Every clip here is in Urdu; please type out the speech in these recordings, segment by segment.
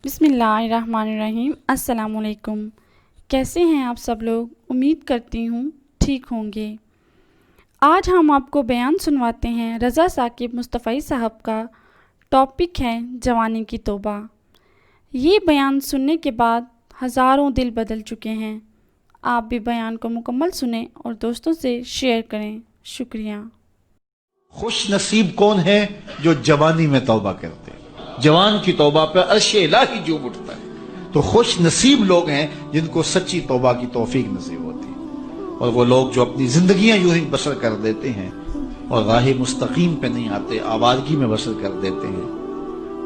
بسم اللہ الرحمن الرحیم۔ السلام علیکم۔ کیسے ہیں آپ سب لوگ؟ امید کرتی ہوں ٹھیک ہوں گے۔ آج ہم آپ کو بیان سنواتے ہیں رضا ثاقب مصطفی صاحب کا۔ ٹاپک ہے جوانی کی توبہ۔ یہ بیان سننے کے بعد ہزاروں دل بدل چکے ہیں۔ آپ بھی بیان کو مکمل سنیں اور دوستوں سے شیئر کریں۔ شکریہ۔ خوش نصیب کون ہے جو جوانی میں توبہ کرتے ہیں؟ جوان کی توبہ پہ عرش الہی جھوم اٹھتا ہے۔ تو خوش نصیب لوگ ہیں جن کو سچی توبہ کی توفیق نصیب ہوتی ہے، اور وہ لوگ جو اپنی زندگیاں یوں ہی بسر کر دیتے ہیں اور راہ مستقیم پہ نہیں آتے، آوارگی میں بسر کر دیتے ہیں،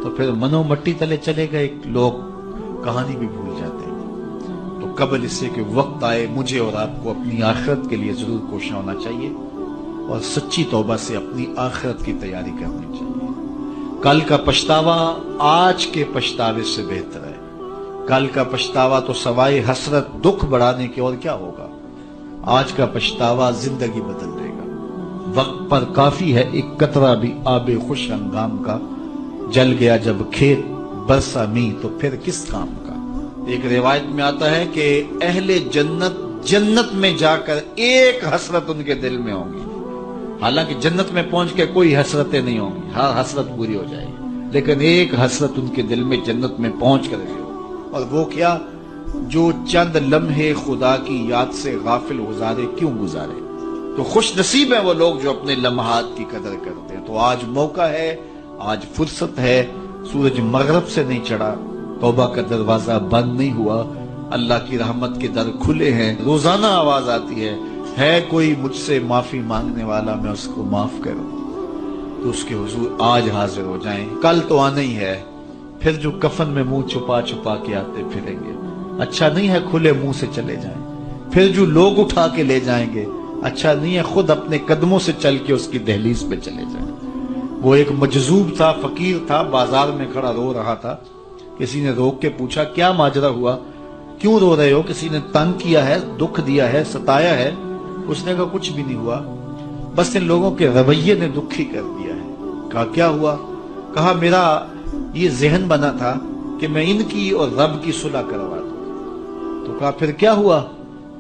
تو پھر منو مٹی تلے چلے گئے لوگ کہانی بھی بھول جاتے ہیں۔ تو قبل اس سے کہ وقت آئے مجھے اور آپ کو اپنی آخرت کے لیے ضرور کوشاں ہونا چاہیے اور سچی توبہ سے اپنی آخرت کی تیاری کرنی چاہیے۔ کل کا پچھتاوا آج کے پچھتاوے سے بہتر ہے۔ کل کا پچھتاوا تو سوائے حسرت دکھ بڑھانے کے اور کیا ہوگا؟ آج کا پچھتاوا زندگی بدل دے گا۔ وقت پر کافی ہے ایک قطرہ بھی آب خوش ہنگام کا، جل گیا جب کھیت برسا می تو پھر کس کام کا۔ ایک روایت میں آتا ہے کہ اہل جنت میں جا کر ایک حسرت ان کے دل میں ہوگی۔ حالانکہ جنت میں پہنچ کے کوئی حسرتیں نہیں ہوں گی، ہر حسرت پوری ہو جائے گی، لیکن ایک حسرت ان کے دل میں جنت میں پہنچ کر بھی ہوگی، اور وہ کیا؟ جو چند لمحے خدا کی یاد سے غافل گزارے کیوں گزارے۔ تو خوش نصیب ہیں وہ لوگ جو اپنے لمحات کی قدر کرتے ہیں۔ تو آج موقع ہے، آج فرصت ہے، سورج مغرب سے نہیں چڑھا، توبہ کا دروازہ بند نہیں ہوا، اللہ کی رحمت کے در کھلے ہیں، روزانہ آواز آتی ہے کوئی مجھ سے معافی مانگنے والا میں اس کو معاف کروں، تو اس کے حضور آج حاضر ہو جائیں۔ کل تو آنا ہی ہے، پھر جو کفن میں منہ چھپا چھپا کے آتے پھریں گے، اچھا نہیں ہے کھلے منہ سے چلے جائیں۔ پھر جو لوگ اٹھا کے لے جائیں گے، اچھا نہیں ہے خود اپنے قدموں سے چل کے اس کی دہلیز پہ چلے جائیں۔ وہ ایک مجذوب تھا، فقیر تھا، بازار میں کھڑا رو رہا تھا۔ کسی نے روک کے پوچھا کیا ماجرا ہوا، کیوں رو رہے ہو؟ کسی نے تنگ کیا ہے، دکھ دیا ہے، ستایا ہے؟ اس نے کہا کچھ بھی نہیں ہوا، بس ان لوگوں کے رویے نے دکھی کر دیا ہے۔ کہا کیا ہوا؟ کہا میرا یہ ذہن بنا تھا کہ میں ان کی اور رب کی صلح کروا دوں۔ تو کہا پھر کیا ہوا؟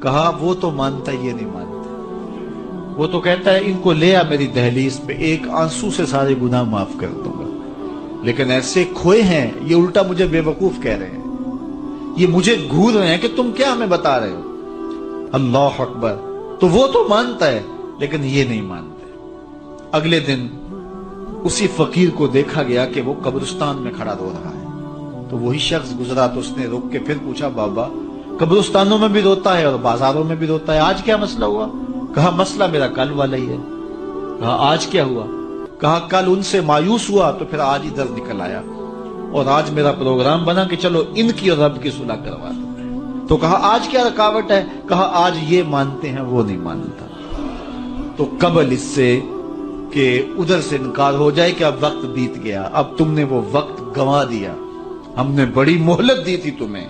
کہا وہ تو مانتا یہ نہیں مانتا، وہ تو کہتا ہے ان کو لے آ میری دہلیز پہ، ایک آنسو سے سارے گناہ معاف کر دوں گا، لیکن ایسے کھوئے ہیں یہ الٹا مجھے بے وقوف کہہ رہے ہیں، یہ مجھے گھور رہے ہیں کہ تم کیا ہمیں بتا رہے ہو۔ اللہ اکبر۔ تو وہ تو مانتا ہے لیکن یہ نہیں مانتے۔ اگلے دن اسی فقیر کو دیکھا گیا کہ وہ قبرستان میں کھڑا رو رہا ہے، تو وہی شخص گزرا تو اس نے رک کے پھر پوچھا بابا قبرستانوں میں بھی روتا ہے اور بازاروں میں بھی روتا ہے، آج کیا مسئلہ ہوا؟ کہا مسئلہ میرا کل والا ہی ہے۔ کہا آج کیا ہوا؟ کہا کل ان سے مایوس ہوا تو پھر آج ادھر نکل آیا، اور آج میرا پروگرام بنا کہ چلو ان کی اور رب کی صلح کروا دو۔ تو کہا آج کیا رکاوٹ ہے؟ کہا آج یہ مانتے ہیں وہ نہیں مانتا۔ تو قبل اس سے کہ ادھر سے انکار ہو جائے کہ اب وقت بیت گیا، اب تم نے وہ وقت گنوا دیا، ہم نے بڑی مہلت دی تھی تمہیں،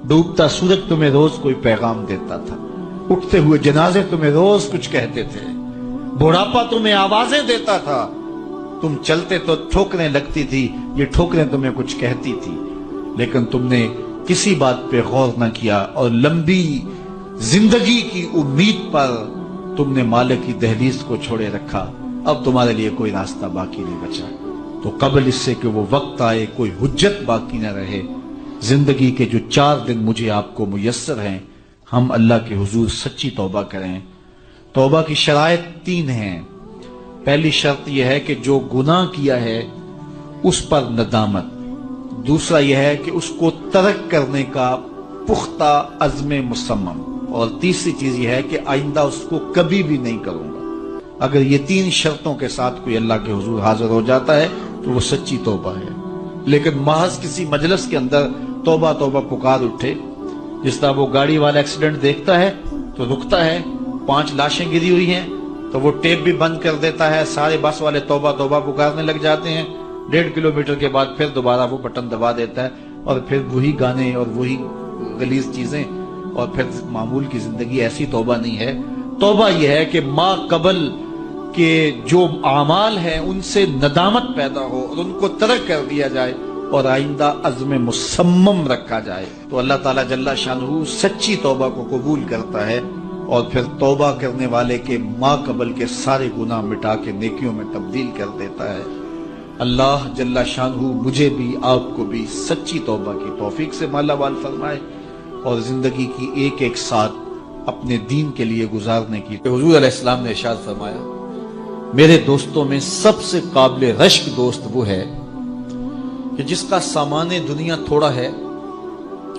ڈوبتا سورج تمہیں روز کوئی پیغام دیتا تھا، اٹھتے ہوئے جنازے تمہیں روز کچھ کہتے تھے، بڑھاپا تمہیں آوازیں دیتا تھا، تم چلتے تو ٹھوکریں لگتی تھی، یہ ٹھوکریں تمہیں کچھ کہتی تھی، لیکن تم نے کسی بات پہ غور نہ کیا، اور لمبی زندگی کی امید پر تم نے مالک کی دہلیز کو چھوڑے رکھا، اب تمہارے لیے کوئی راستہ باقی نہیں بچا۔ تو قبل اس سے کہ وہ وقت آئے کوئی حجت باقی نہ رہے، زندگی کے جو 4 دن مجھے آپ کو میسر ہیں، ہم اللہ کے حضور سچی توبہ کریں۔ توبہ کی شرائط 3 ہیں۔ پہلی شرط یہ ہے کہ جو گناہ کیا ہے اس پر ندامت، دوسرا یہ ہے کہ اس کو ترک کرنے کا پختہ عزم مصمم، اور تیسری چیز یہ ہے کہ آئندہ اس کو کبھی بھی نہیں کروں گا۔ اگر یہ 3 شرطوں کے ساتھ کوئی اللہ کے حضور حاضر ہو جاتا ہے تو وہ سچی توبہ ہے۔ لیکن محض کسی مجلس کے اندر توبہ توبہ پکار اٹھے، جس طرح وہ گاڑی والا ایکسیڈنٹ دیکھتا ہے تو رکتا ہے، 5 لاشیں گری ہوئی ہیں تو وہ ٹیپ بھی بند کر دیتا ہے، سارے بس والے توبہ توبہ پکارنے لگ جاتے ہیں، 1.5 کلومیٹر کے بعد پھر دوبارہ وہ بٹن دبا دیتا ہے، اور پھر وہی گانے اور وہی غلیظ چیزیں، اور پھر معمول کی زندگی۔ ایسی توبہ نہیں ہے۔ توبہ یہ ہے کہ ما قبل کہ جو اعمال ہیں ان سے ندامت پیدا ہو اور ان کو ترک کر دیا جائے، اور آئندہ عزم مسمم رکھا جائے تو اللہ تعالیٰ جل شانہ سچی توبہ کو قبول کرتا ہے اور پھر توبہ کرنے والے کے ما قبل کے سارے گناہ مٹا کے نیکیوں میں تبدیل کر دیتا ہے۔ اللہ جل شانہ مجھے بھی آپ کو بھی سچی توبہ کی توفیق سے مالا مال فرمائے اور زندگی کی ایک ایک ساتھ اپنے دین کے لیے گزارنے کی۔ حضور علیہ السلام نے ارشاد فرمایا میرے دوستوں میں سب سے قابل رشک دوست وہ ہے کہ جس کا سامان دنیا تھوڑا ہے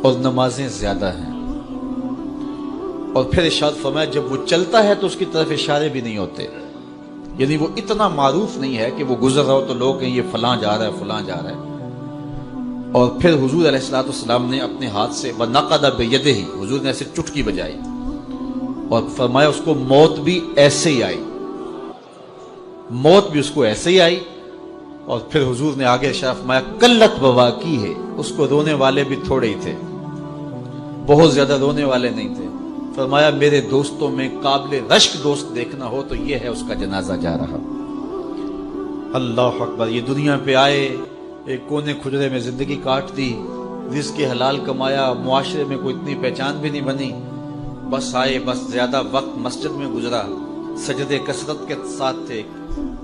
اور نمازیں زیادہ ہیں، اور پھر ارشاد فرمایا جب وہ چلتا ہے تو اس کی طرف اشارے بھی نہیں ہوتے، یعنی وہ اتنا معروف نہیں ہے کہ وہ گزر رہا ہو تو لوگ کہیں یہ فلاں جا رہا ہے فلاں جا رہا ہے۔ اور پھر حضور علیہ السلام نے اپنے ہاتھ سے وَنَقَدَ بِيَدِهِ، حضور نے ایسے چٹکی بجائی اور فرمایا اس کو موت بھی ایسے ہی آئی، موت بھی اس کو ایسے ہی آئی۔ اور پھر حضور نے آگے ارشاد فرمایا قلت بواکی ہے، اس کو رونے والے بھی تھوڑے ہی تھے، بہت زیادہ رونے والے نہیں تھے۔ فرمایا میرے دوستوں میں قابل رشک دوست دیکھنا ہو تو یہ ہے اس کا جنازہ جا رہا۔ اللہ اکبر، یہ دنیا پہ آئے، ایک کونے کھجرے میں زندگی کاٹ دی، رزق حلال کمایا، معاشرے میں کوئی اتنی پہچان بھی نہیں بنی، بس آئے، بس زیادہ وقت مسجد میں گزرا، سجدے کثرت کے ساتھ تھے،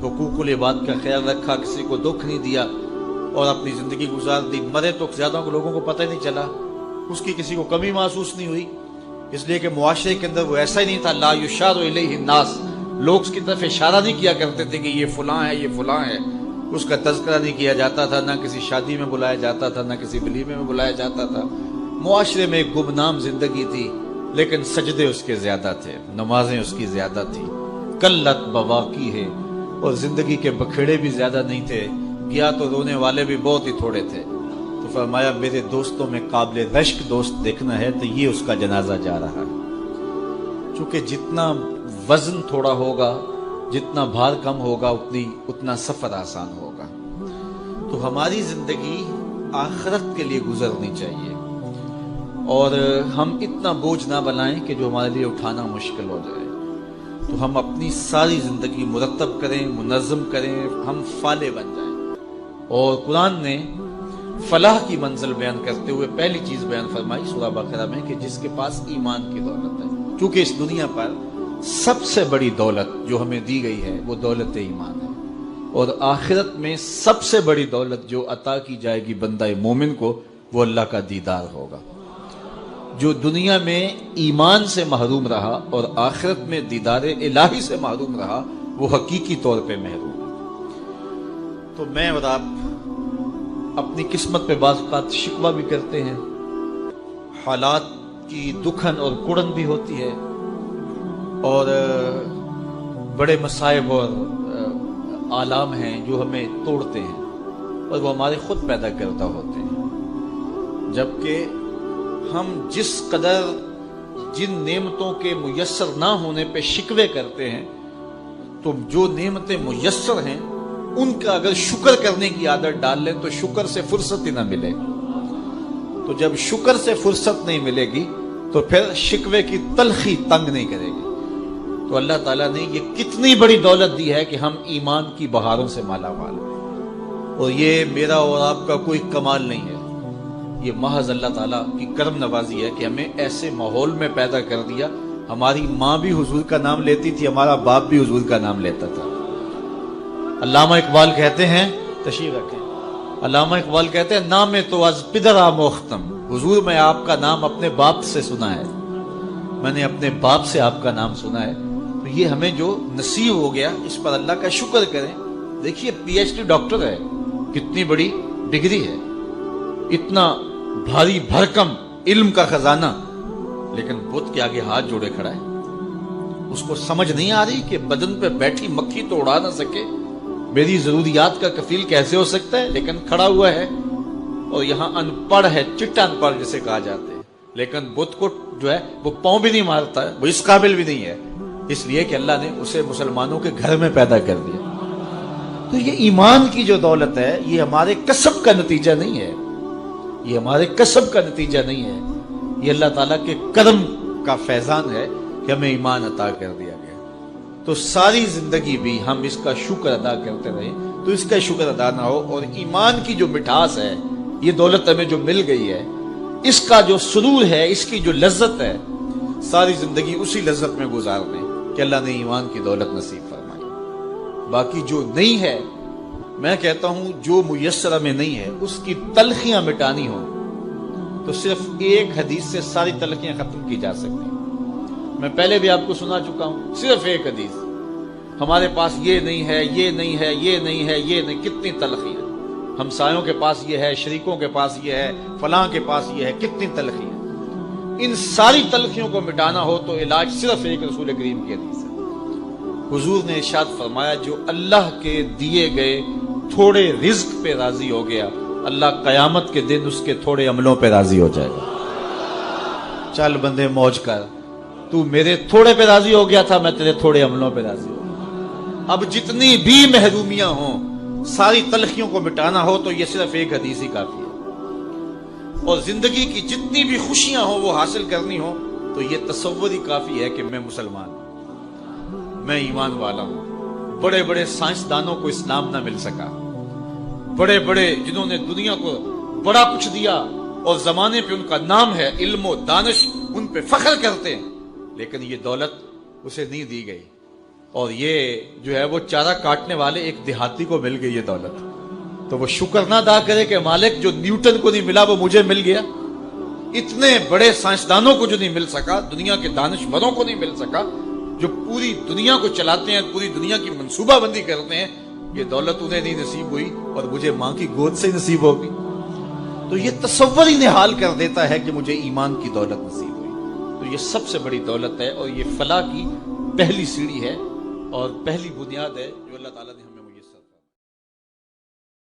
حقوق العباد کا خیال رکھا، کسی کو دکھ نہیں دیا اور اپنی زندگی گزار دی۔ مرے تو زیادہ لوگوں کو پتہ ہی نہیں چلا، اس کی کسی کو کمی محسوس نہیں ہوئی، اس لیے کہ معاشرے کے اندر وہ ایسا ہی نہیں تھا۔ لا یشار الیہ الناس، لوگ اس کی طرف اشارہ نہیں کیا کرتے تھے کہ یہ فلاں ہے یہ فلاں ہے، اس کا تذکرہ نہیں کیا جاتا تھا، نہ کسی شادی میں بلایا جاتا تھا، نہ کسی ولیمے میں بلایا جاتا تھا۔ معاشرے میں ایک گمنام زندگی تھی، لیکن سجدے اس کے زیادہ تھے، نمازیں اس کی زیادہ تھی، قلت بواکی ہے، اور زندگی کے بکھیڑے بھی زیادہ نہیں تھے، گیا تو رونے والے بھی بہت ہی تھوڑے تھے۔ تو فرمایا میرے دوستوں میں قابل رشک دوست دیکھنا ہے تو یہ اس کا جنازہ جا رہا ہے، چونکہ جتنا وزن تھوڑا ہوگا، جتنا بھار کم ہوگا، اتنا سفر آسان ہوگا۔ تو ہماری زندگی آخرت کے لیے گزرنی چاہیے اور ہم اتنا بوجھ نہ بنائیں کہ جو ہمارے لیے اٹھانا مشکل ہو جائے۔ تو ہم اپنی ساری زندگی مرتب کریں، منظم کریں، ہم فالح بن جائیں۔ اور قرآن نے فلاح کی منزل بیان کرتے ہوئے پہلی چیز بیان فرمائی سورہ بقرہ میں کہ جس کے پاس ایمان کی دولت ہے، کیونکہ اس دنیا پر سب سے بڑی دولت جو ہمیں دی گئی ہے وہ دولت ایمان ہے، اور آخرت میں سب سے بڑی دولت جو عطا کی جائے گی بندہ مومن کو وہ اللہ کا دیدار ہوگا۔ جو دنیا میں ایمان سے محروم رہا اور آخرت میں دیدار الہی سے محروم رہا وہ حقیقی طور پہ محروم ہے۔ تو میں اور آپ اپنی قسمت پہ بعض اوقات شکوہ بھی کرتے ہیں، حالات کی دکھن اور کڑن بھی ہوتی ہے، اور بڑے مصائب اور آلام ہیں جو ہمیں توڑتے ہیں اور وہ ہمارے خود پیدا کرتا ہوتے ہیں، جبکہ ہم جس قدر جن نعمتوں کے میسر نہ ہونے پہ شکوے کرتے ہیں، تو جو نعمتیں میسر ہیں ان کا اگر شکر کرنے کی عادت ڈال لیں تو شکر سے فرصت ہی نہ ملے۔ تو جب شکر سے فرصت نہیں ملے گی تو پھر شکوے کی تلخی تنگ نہیں کرے گی۔ تو اللہ تعالیٰ نے یہ کتنی بڑی دولت دی ہے کہ ہم ایمان کی بہاروں سے مالا مال ہیں، اور یہ میرا اور آپ کا کوئی کمال نہیں ہے، یہ محض اللہ تعالیٰ کی کرم نوازی ہے کہ ہمیں ایسے ماحول میں پیدا کر دیا۔ ہماری ماں بھی حضور کا نام لیتی تھی، ہمارا باپ بھی حضور کا نام لیتا تھا۔ علامہ اقبال کہتے ہیں، تشریف رکھیں، علامہ اقبال کہتے ہیں نام تو از پدرا موختم، حضور میں آپ کا نام اپنے باپ سے سنا ہے، میں نے اپنے باپ سے آپ کا نام سنا ہے۔ تو یہ ہمیں جو نصیب ہو گیا اس پر اللہ کا شکر کریں۔ دیکھیے پی ایچ ڈی ڈاکٹر ہے، کتنی بڑی ڈگری ہے، اتنا بھاری بھرکم علم کا خزانہ، لیکن بت کے آگے ہاتھ جوڑے کھڑا ہے۔ اس کو سمجھ نہیں آ رہی کہ بدن پہ بیٹھی مکھی تو اڑا نہ سکے، میری ضروریات کا کفیل کیسے ہو سکتا ہے، لیکن کھڑا ہوا ہے، اور یہاں ان پڑھ ہے، چٹا ان پڑھ جسے کہا جاتے ہیں، لیکن بت کو جو ہے وہ پاؤں بھی نہیں مارتا ہے، وہ اس قابل بھی نہیں ہے، اس لیے کہ اللہ نے اسے مسلمانوں کے گھر میں پیدا کر دیا۔ تو یہ ایمان کی جو دولت ہے یہ ہمارے کسب کا نتیجہ نہیں ہے، یہ ہمارے کسب کا نتیجہ نہیں ہے، یہ اللہ تعالیٰ کے کرم کا فیضان ہے کہ ہمیں ایمان عطا کر دیا گیا۔ تو ساری زندگی بھی ہم اس کا شکر ادا کرتے رہیں، تو اس کا شکر ادا نہ ہو اور ایمان کی جو مٹھاس ہے یہ دولت ہمیں جو مل گئی ہے، اس کا جو سرور ہے، اس کی جو لذت ہے، ساری زندگی اسی لذت میں گزار دیں کہ اللہ نے ایمان کی دولت نصیب فرمائی۔ باقی جو نہیں ہے، میں کہتا ہوں جو میسر میں نہیں ہے، اس کی تلخیاں مٹانی ہو تو صرف ایک حدیث سے ساری تلخیاں ختم کی جا سکتی ہیں۔ میں پہلے بھی آپ کو سنا چکا ہوں، صرف ایک حدیث، ہمارے پاس یہ نہیں ہے، یہ نہیں ہے، یہ نہیں ہے، یہ نہیں، کتنی تلخیاں، ہمسایوں کے پاس یہ ہے، شریکوں کے پاس یہ ہے، فلاں کے پاس یہ ہے، کتنی تلخیاں۔ ان ساری تلخیوں کو مٹانا ہو تو علاج صرف ایک رسول کریم کی حدیث ہے۔ حضور نے ارشاد فرمایا، جو اللہ کے دیے گئے تھوڑے رزق پہ راضی ہو گیا، اللہ قیامت کے دن اس کے تھوڑے عملوں پہ راضی ہو جائے گا۔ چل بندے موج کر، تو میرے تھوڑے پہ راضی ہو گیا تھا، میں تیرے تھوڑے عملوں پہ راضی ہو گیا۔ اب جتنی بھی محرومیاں ہوں، ساری تلخیوں کو مٹانا ہو تو یہ صرف ایک حدیث ہی کافی ہے، اور زندگی کی جتنی بھی خوشیاں ہوں وہ حاصل کرنی ہو تو یہ تصور ہی کافی ہے کہ میں مسلمان ہوں، میں ایمان والا ہوں۔ بڑے بڑے سائنسدانوں کو اسلام نہ مل سکا، بڑے بڑے جنہوں نے دنیا کو بڑا کچھ دیا اور زمانے پہ ان کا نام ہے، علم و دانش، ان پہ فخر کرتے ہیں، لیکن یہ دولت اسے نہیں دی گئی۔ اور یہ جو ہے وہ چارہ کاٹنے والے ایک دیہاتی کو مل گئی یہ دولت، تو وہ شکر نہ ادا کرے کہ مالک جو نیوٹن کو نہیں ملا وہ مجھے مل گیا، اتنے بڑے سائنسدانوں کو جو نہیں مل سکا، دنیا کے دانشوروں کو نہیں مل سکا، جو پوری دنیا کو چلاتے ہیں، پوری دنیا کی منصوبہ بندی کرتے ہیں، یہ دولت انہیں نہیں نصیب ہوئی اور مجھے ماں کی گود سے نصیب ہوگی۔ تو یہ تصور ہی نحال کر دیتا ہے کہ مجھے ایمان کی دولت نصیب ہوئی۔ تو یہ سب سے بڑی دولت ہے اور یہ فلاح کی پہلی سیڑھی ہے اور پہلی بنیاد ہے جو اللہ تعالیٰ نے ہمیں